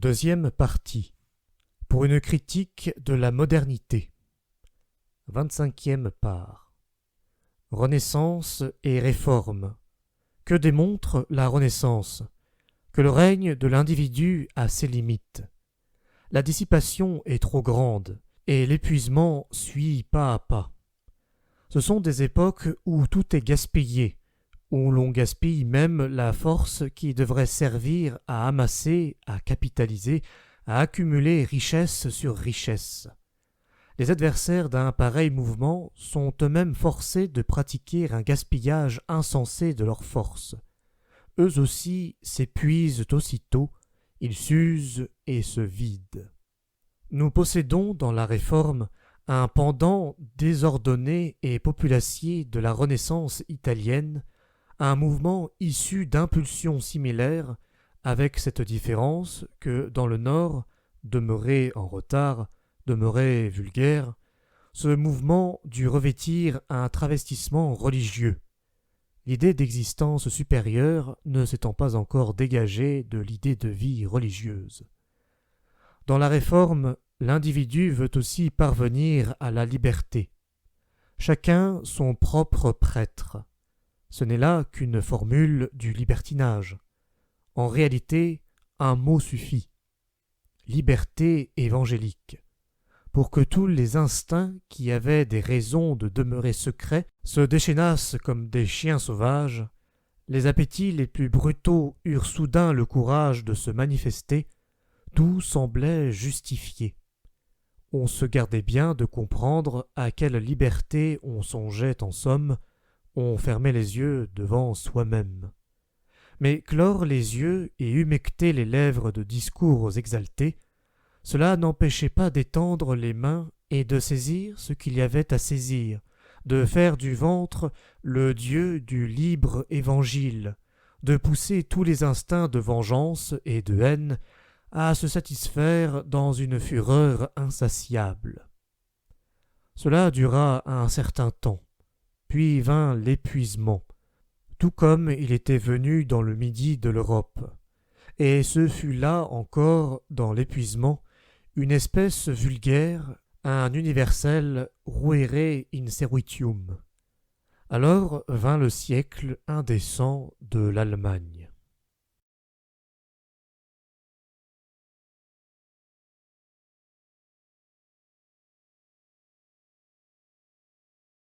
Deuxième partie. Pour une critique de la modernité. 25e part. Renaissance et réforme. Que démontre la Renaissance? Que le règne de l'individu a ses limites. La dissipation est trop grande et l'épuisement suit pas à pas. Ce sont des époques où tout est gaspillé, où l'on gaspille même la force qui devrait servir à amasser, à capitaliser, à accumuler richesse sur richesse. Les adversaires d'un pareil mouvement sont eux-mêmes forcés de pratiquer un gaspillage insensé de leurs forces. Eux aussi s'épuisent aussitôt, ils s'usent et se vident. Nous possédons dans la Réforme un pendant désordonné et populacier de la Renaissance italienne, un mouvement issu d'impulsions similaires, avec cette différence que dans le Nord, demeuré en retard, demeuré vulgaire, ce mouvement dut revêtir un travestissement religieux, l'idée d'existence supérieure ne s'étant pas encore dégagée de l'idée de vie religieuse. Dans la Réforme, l'individu veut aussi parvenir à la liberté. Chacun son propre prêtre. Ce n'est là qu'une formule du libertinage. En réalité, un mot suffit. Liberté évangélique. Pour que tous les instincts qui avaient des raisons de demeurer secrets se déchaînassent comme des chiens sauvages, les appétits les plus brutaux eurent soudain le courage de se manifester, tout semblait justifié. On se gardait bien de comprendre à quelle liberté on songeait en somme, on fermait les yeux devant soi-même. Mais clore les yeux et humecter les lèvres de discours exaltés, cela n'empêchait pas d'étendre les mains et de saisir ce qu'il y avait à saisir, de faire du ventre le Dieu du libre évangile, de pousser tous les instincts de vengeance et de haine à se satisfaire dans une fureur insatiable. Cela dura un certain temps, puis vint l'épuisement, tout comme il était venu dans le midi de l'Europe, et ce fut là encore, dans l'épuisement, une espèce vulgaire, un universel ruere inservitium. Alors vint le siècle indécent de l'Allemagne.